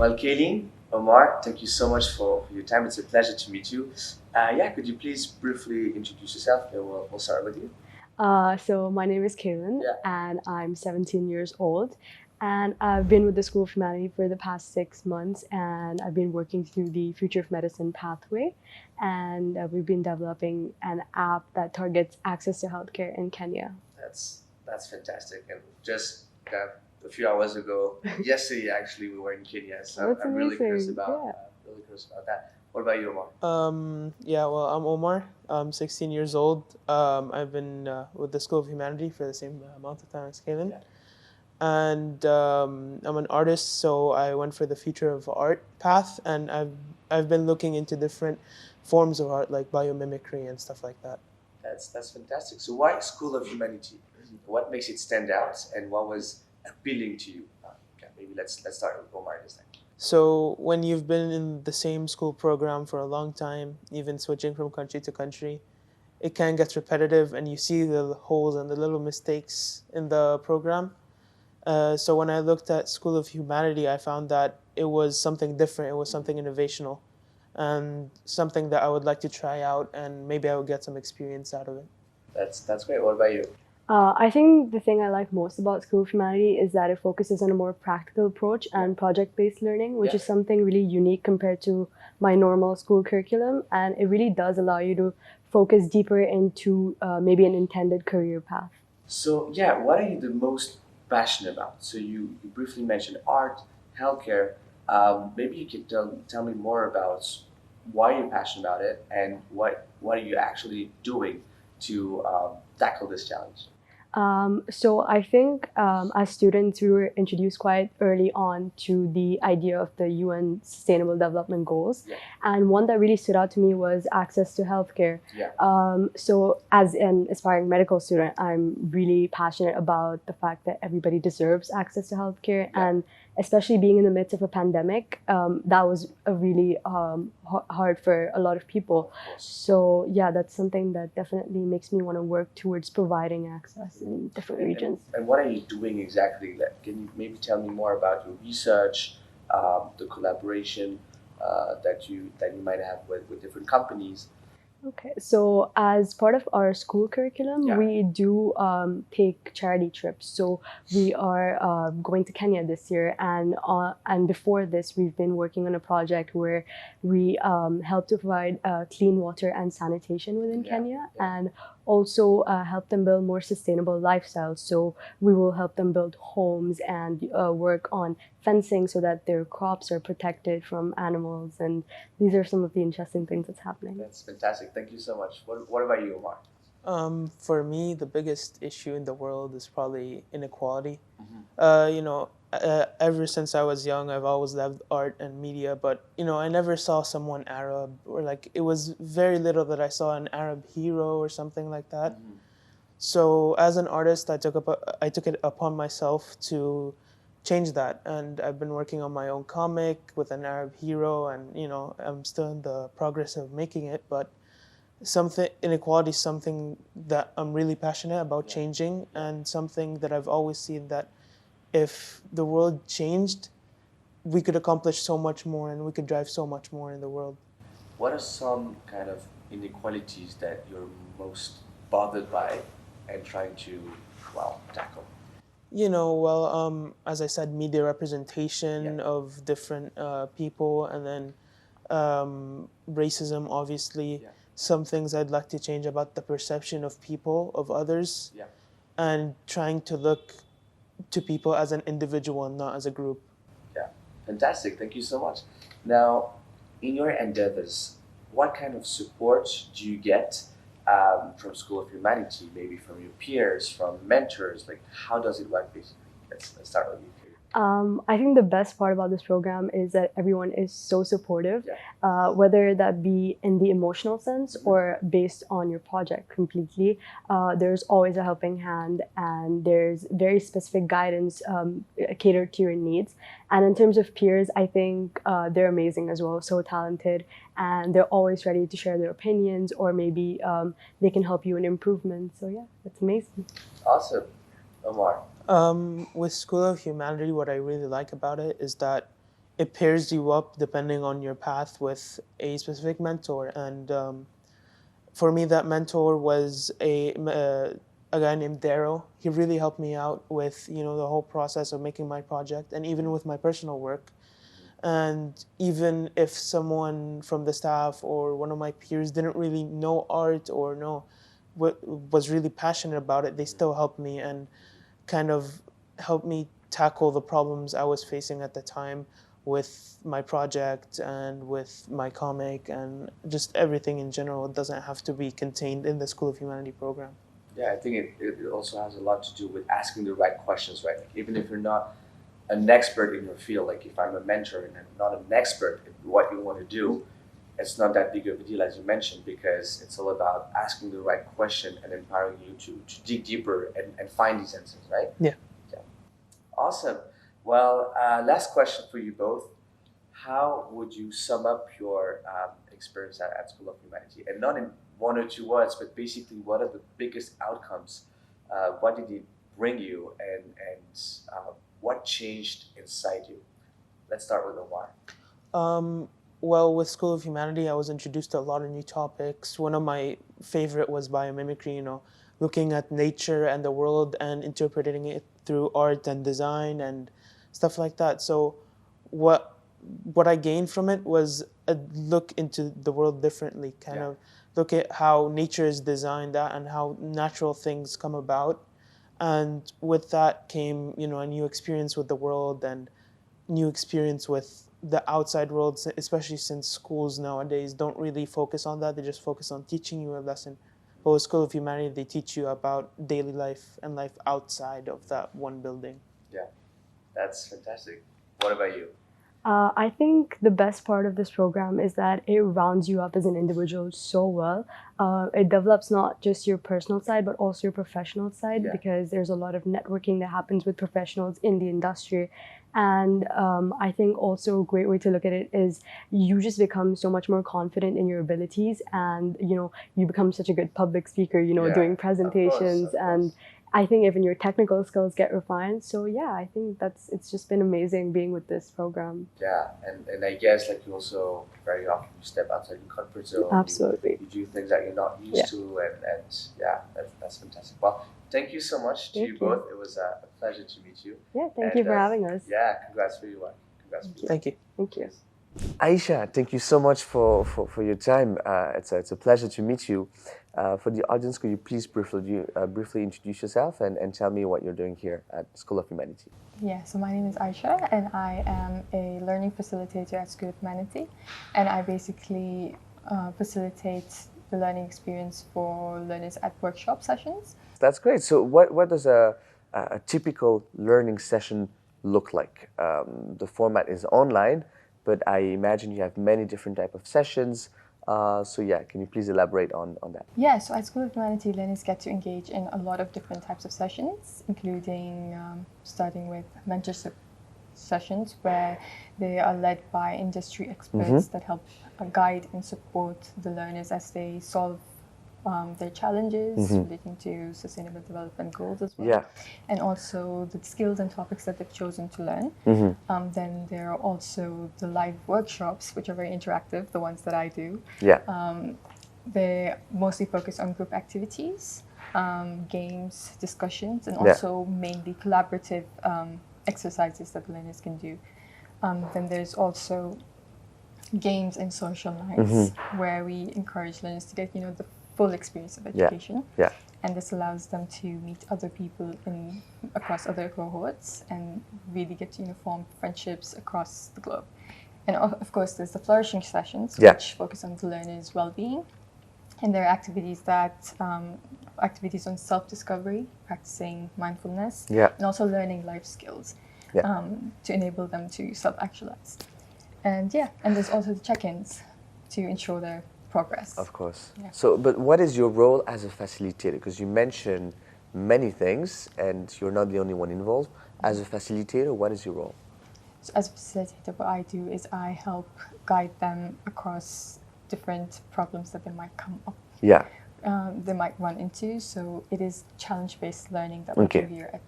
Well, Kaelyn, Omar, thank you so much for your time. It's a pleasure to meet you. Could you please briefly introduce yourself? And we'll start with you. So my name is Kaelyn, Yeah. and I'm 17 years old. And I've been with the School of Humanity for the past 6 months, and I've been working through the Future of Medicine pathway. And we've been developing an app that targets access to healthcare in Kenya. That's fantastic. And just a few hours ago, yesterday actually, we were in Kenya. So That's I'm really curious amazing, about yeah. really curious about that. What about you, Omar? Well, I'm Omar. I'm 16 years old. I've been with the School of Humanity for the same amount of time as Kaelyn. Yeah. And I'm an artist, so I went for the future of art path, and I've been looking into different forms of art like biomimicry and stuff like that. That's fantastic. So why School of Humanity? What makes it stand out, and what was appealing to you? Maybe let's start with Omar this time. So when you've been in the same school program for a long time, even switching from country to country, it can get repetitive, and you see the holes and the little mistakes in the program. So when I looked at School of Humanity, I found that it was something different. It was something innovational, and something that I would like to try out, and maybe I would get some experience out of it. That's great. What about you? I think the thing I like most about School of Humanity is that it focuses on a more practical approach and project-based learning, which is something really unique compared to my normal school curriculum. And it really does allow you to focus deeper into maybe an intended career path. So what are you the most passionate about? So you briefly mentioned art, healthcare. Maybe you could tell me more about why you're passionate about it and what are you actually doing to tackle this challenge. So I think as students, we were introduced quite early on to the idea of the UN Sustainable Development Goals. Yeah. And one that really stood out to me was access to healthcare. Yeah. So as an aspiring medical student, I'm really passionate about the fact that everybody deserves access to healthcare. Yeah. And especially being in the midst of a pandemic, that was a really hard for a lot of people. So that's something that definitely makes me want to work towards providing access in different regions. And what are you doing exactly? Can you maybe tell me more about your research, the collaboration that you might have with different companies? Okay, so as part of our school curriculum, we do take charity trips. So we are going to Kenya this year, and before this, we've been working on a project where we help to provide clean water and sanitation within Kenya, and also help them build more sustainable lifestyles. So we will help them build homes and work on fencing so that their crops are protected from animals. And these are some of the interesting things that's happening. That's fantastic. Thank you so much. What about you, Omar? For me, the biggest issue in the world is probably inequality. Ever since I was young, I've always loved art and media, but I never saw someone Arab, or it was very little that I saw an Arab hero or something like that. So as an artist, I took it upon myself to change that, and I've been working on my own comic with an Arab hero, and I'm still in the progress of making it, but inequality is something that I'm really passionate about changing, and something that I've always seen that if the world changed, we could accomplish so much more, and we could drive so much more in the world. What are some kind of inequalities that you're most bothered by and trying to tackle? As I said, media representation of different people, and then racism, obviously. Some things I'd like to change about the perception of people, of others, and trying to look to people as an individual and not as a group. Yeah, fantastic. Thank you so much. Now, in your endeavors, what kind of support do you get from School of Humanity, maybe from your peers, from mentors? How does it work, basically? Let's start with you. I think the best part about this program is that everyone is so supportive, whether that be in the emotional sense or based on your project completely. There's always a helping hand, and there's very specific guidance catered to your needs. And in terms of peers, I think they're amazing as well, so talented, and they're always ready to share their opinions, or maybe they can help you in improvement. So that's amazing. Awesome. Omar? With School of Humanity, what I really like about it is that it pairs you up depending on your path with a specific mentor. And for me, that mentor was a guy named Daryl. He really helped me out with, you know, the whole process of making my project and even with my personal work. And even if someone from the staff or one of my peers didn't really know art or was really passionate about it, they still helped me and kind of helped me tackle the problems I was facing at the time with my project and with my comic and just everything in general. It doesn't have to be contained in the School of Humanity program. Yeah, I think it also has a lot to do with asking the right questions, right? Like, even if you're not an expert in your field, like if I'm a mentor and I'm not an expert in what you want to do, it's not that big of a deal, as you mentioned, because it's all about asking the right question and empowering you to dig deeper and find these answers, right? Yeah. Awesome. Well, last question for you both. How would you sum up your experience at School of Humanity? And not in one or two words, but basically, what are the biggest outcomes? What did it bring you, and what changed inside you? Let's start with Omar. Well, with School of Humanity, I was introduced to a lot of new topics. One of my favorite was biomimicry, you know, looking at nature and the world and interpreting it through art and design and stuff like that. So what I gained from it was a look into the world differently, kind of look at how nature is designed and how natural things come about. And with that came, you know, a new experience with the world and new experience with the outside world, especially since schools nowadays don't really focus on that. They just focus on teaching you a lesson. But with School of Humanity, they teach you about daily life and life outside of that one building. Yeah, that's fantastic. What about you? I think the best part of this program is that it rounds you up as an individual so well. It develops not just your personal side, but also your professional side, because there's a lot of networking that happens with professionals in the industry. And I think also a great way to look at it is you just become so much more confident in your abilities, and you know, you become such a good public speaker, you know, doing presentations. Of course. I think even your technical skills get refined. So yeah, I think it's just been amazing being with this program. Yeah, and I guess like you also very often you step outside your comfort zone. Absolutely. You do things that you're not used to, and yeah, that's fantastic. Well, thank you so much to you both. It was a pleasure to meet you. Yeah, thank you for having us. Yeah, congrats for your work. Congrats for you. Thank you. Thank you. Ayesha, thank you so much for your time. It's a pleasure to meet you. For the audience, could you please briefly introduce yourself and tell me what you're doing here at School of Humanity? Yeah, so my name is Ayesha, and I am a learning facilitator at School of Humanity, and I basically facilitate the learning experience for learners at workshop sessions. That's great. So what does a typical learning session look like? The format is online, but I imagine you have many different types of sessions. So yeah, can you please elaborate on that? Yeah, so at School of Humanity, learners get to engage in a lot of different types of sessions, including starting with mentorship sessions where they are led by industry experts that help guide and support the learners as they solve their challenges relating to sustainable development goals as well. Yeah. And also the skills and topics that they've chosen to learn. Then there are also the live workshops, which are very interactive, the ones that I do. Yeah. They mostly focus on group activities, games, discussions, and also mainly collaborative exercises that the learners can do. Then there's also games and social nights where we encourage learners to get, you know, the full experience of education. Yeah. And this allows them to meet other people across other cohorts and really get to form friendships across the globe. And of course, there's the flourishing sessions, which focus on the learner's well-being. And there are activities on self-discovery, practicing mindfulness, and also learning life skills to enable them to self-actualize. And and there's also the check-ins to ensure their progress. Of course. Yeah. So, but what is your role as a facilitator? Because you mentioned many things and you're not the only one involved. As a facilitator, what is your role? So as a facilitator, what I do is I help guide them across different problems that they might come up. Yeah. They might run into. So it is challenge-based learning that we do here at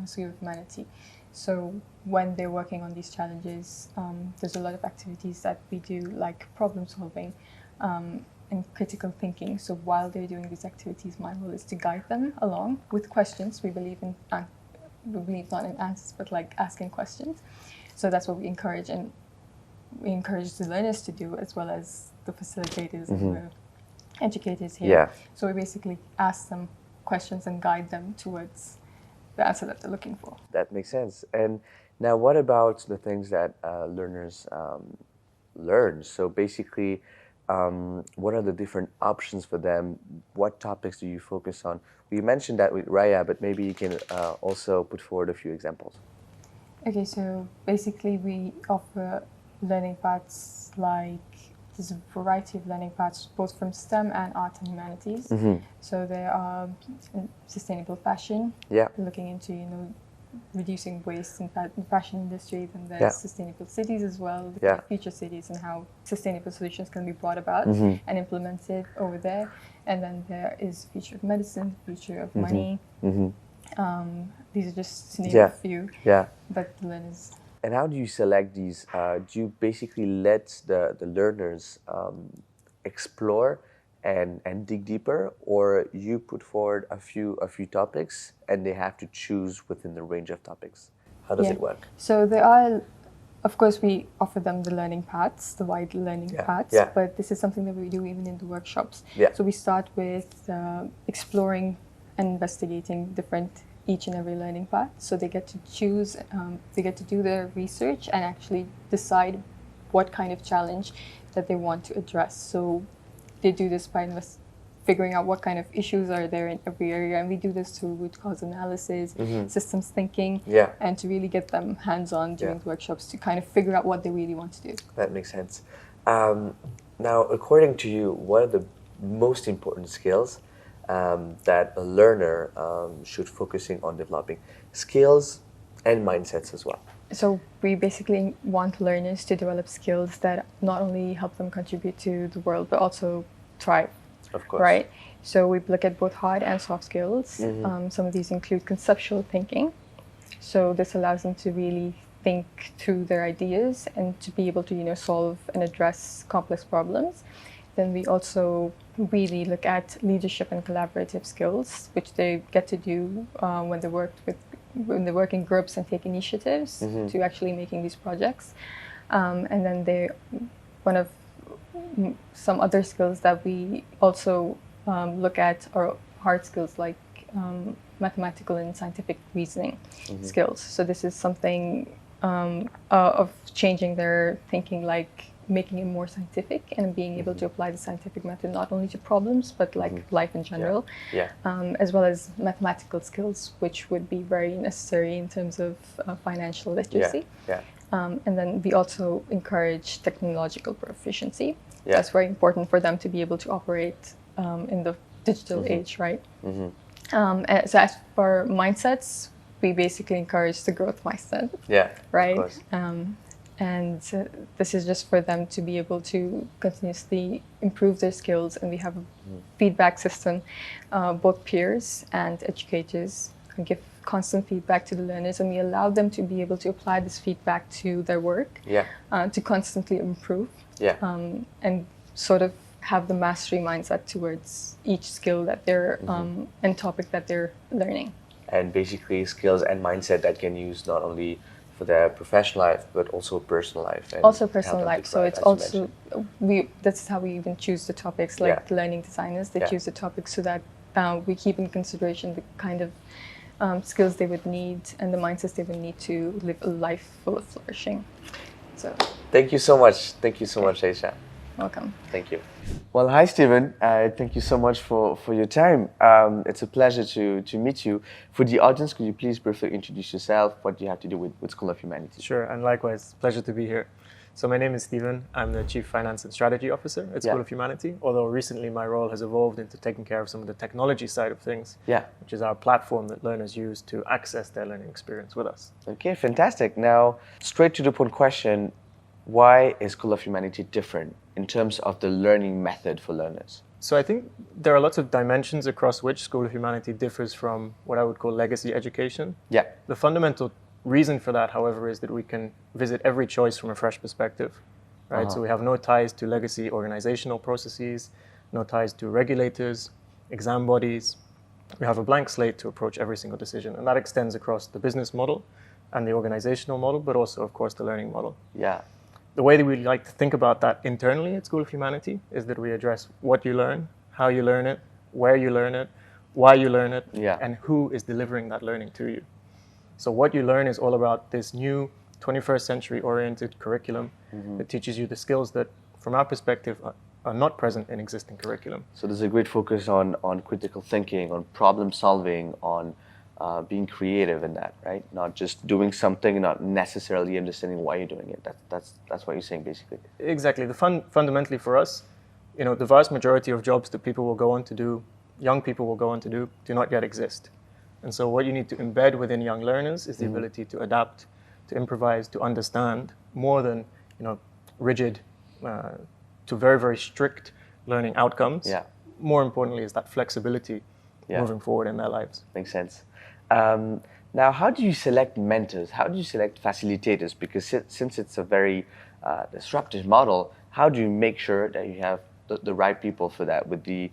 School of Humanity. So when they're working on these challenges, there's a lot of activities that we do, like problem solving and critical thinking. So while they're doing these activities, my role is to guide them along with questions. We believe not in answers, but like asking questions. So that's what we encourage, and we encourage the learners to do, as well as the facilitators and the educators here. Yeah. So we basically ask them questions and guide them towards the answer that they're looking for. That makes sense. And now, what about the things that learners learn? So basically, what are the different options for them? What topics do you focus on? We mentioned that with Raya, but maybe you can also put forward a few examples. Okay, so basically we offer learning paths like, there's a variety of learning paths, both from STEM and art and humanities. So there are sustainable fashion, looking into, reducing waste in the fashion industry. Then there's sustainable cities as well, future cities, and how sustainable solutions can be brought about and implemented over there. And then there is future of medicine, future of money. These are just to name a few. But the learners. And how do you select these? Do you basically let the learners explore and dig deeper, or you put forward a few topics and they have to choose within the range of topics? How does it work? So there are, of course, we offer them the learning paths, the wide learning paths, but this is something that we do even in the workshops. So we start with exploring and investigating each and every learning path. So they get to choose, they get to do their research and actually decide what kind of challenge that they want to address. So they do this by figuring out what kind of issues are there in every area. And we do this through root cause analysis, systems thinking, and to really get them hands-on during the workshops to kind of figure out what they really want to do. That makes sense. Now, according to you, what are the most important skills that a learner should focusing on developing? Skills and mindsets as well. So we basically want learners to develop skills that not only help them contribute to the world, but also thrive. Of course. Right? So we look at both hard and soft skills. Some of these include conceptual thinking. So this allows them to really think through their ideas and to be able to, solve and address complex problems. Then we also really look at leadership and collaborative skills, which they get to do when they work in groups and take initiatives to actually making these projects. And then some other skills that we also look at are hard skills like mathematical and scientific reasoning skills. So this is something of changing their thinking, like making it more scientific and being able to apply the scientific method not only to problems but like life in general, as well as mathematical skills, which would be very necessary in terms of financial literacy. And then we also encourage technological proficiency. That's very important for them to be able to operate in the digital age, right? So as for mindsets, we basically encourage the growth mindset. Right? Of course. And this is just for them to be able to continuously improve their skills. And we have a feedback system. Both peers and educators can give constant feedback to the learners, and we allow them to be able to apply this feedback to their work, to constantly improve, and sort of have the mastery mindset towards each skill that they're and topic that they're learning. And basically skills and mindset that can use not only for their professional life but also personal life. And also personal life. So it's also that's how we even choose the topics. Like the learning designers, they choose the topics so that we keep in consideration the kind of skills they would need and the mindsets they would need to live a life full of flourishing. So thank you so much. Thank you so much, Ayesha. Welcome. Thank you. Well, hi, Stephen. Thank you so much for your time. It's a pleasure to meet you. For the audience, could you please briefly introduce yourself, what you have to do with School of Humanities? Sure, and likewise, pleasure to be here. So my name is Stephen. I'm the Chief Finance and Strategy Officer at School of Humanity, although recently my role has evolved into taking care of some of the technology side of things, which is our platform that learners use to access their learning experience with us. Okay, fantastic. Now, straight to the point question, why is School of Humanity different in terms of the learning method for learners? So I think there are lots of dimensions across which School of Humanity differs from what I would call legacy education. Yeah. The fundamental reason for that, however, is that we can visit every choice from a fresh perspective, right? So we have no ties to legacy organizational processes, no ties to regulators, exam bodies. We have a blank slate to approach every single decision, and that extends across the business model and the organizational model, but also, of course, the learning model. Yeah. The way that we like to think about that internally at School of Humanity is that we address what you learn, how you learn it, where you learn it, why you learn it, and who is delivering that learning to you. So what you learn is all about this new 21st century oriented curriculum that teaches you the skills that, from our perspective, are not present in existing curriculum. So there's a great focus on critical thinking, on problem solving, on being creative in that, right? Not just doing something, not necessarily understanding why you're doing it. That's what you're saying, basically. Exactly. Fundamentally for us, the vast majority of jobs that people will go on to do, young people will go on to do not yet exist. And so what you need to embed within young learners is the ability to adapt, to improvise, to understand, more than rigid to very, very strict learning outcomes. Yeah. More importantly is that flexibility moving forward in their lives. Makes sense. Now, how do you select mentors? How do you select facilitators? Because since it's a very disruptive model, how do you make sure that you have the right people for that, with the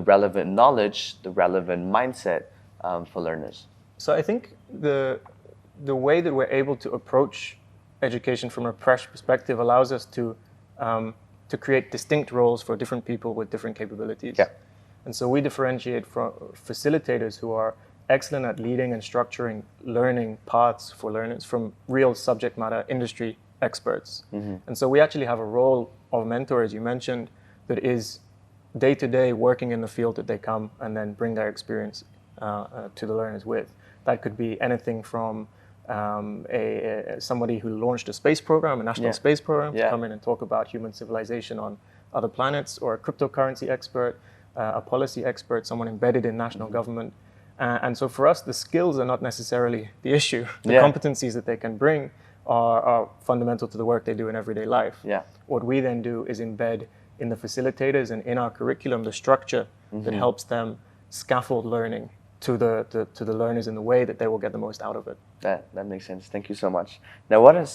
relevant knowledge, the relevant mindset for learners? So I think the way that we're able to approach education from a fresh perspective allows us to create distinct roles for different people with different capabilities. Yeah. And so we differentiate from facilitators who are excellent at leading and structuring learning paths for learners from real subject matter industry experts. And so we actually have a role of mentor, as you mentioned, that is day-to-day working in the field that they come and then bring their experience to the learners with. That could be anything from somebody who launched a space program, a national space program, to come in and talk about human civilization on other planets, or a cryptocurrency expert, a policy expert, someone embedded in national government. And so for us, the skills are not necessarily the issue. The competencies that they can bring are fundamental to the work they do in everyday life. Yeah. What we then do is embed in the facilitators and in our curriculum the structure that helps them scaffold learning to the learners in the way that they will get the most out of it. That makes sense. Thank you so much. Now, what are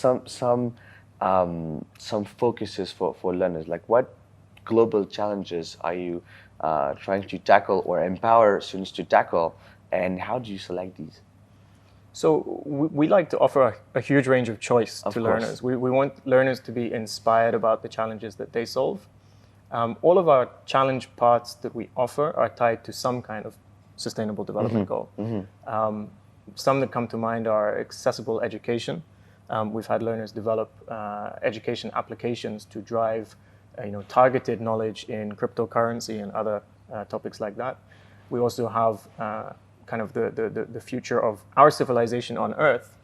some focuses for learners? Like, what global challenges are you trying to tackle or empower students to tackle, and how do you select these? So we like to offer a huge range of choice to learners. We want learners to be inspired about the challenges that they solve. All of our challenge paths that we offer are tied to some kind of sustainable development goal. Some that come to mind are accessible education. We've had learners develop education applications to drive targeted knowledge in cryptocurrency and other topics like that. We also have kind of the future of our civilization on Earth,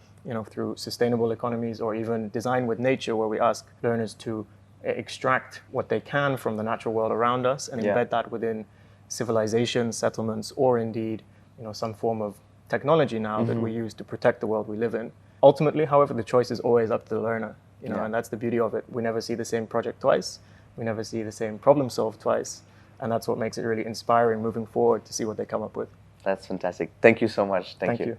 through sustainable economies, or even design with nature, where we ask learners to extract what they can from the natural world around us and embed that within civilization, settlements, or indeed, some form of technology now that we use to protect the world we live in. Ultimately, however, the choice is always up to the learner, and that's the beauty of it. We never see the same project twice. We never see the same problem solved twice. And that's what makes it really inspiring moving forward to see what they come up with. That's fantastic. Thank you so much. Thank you.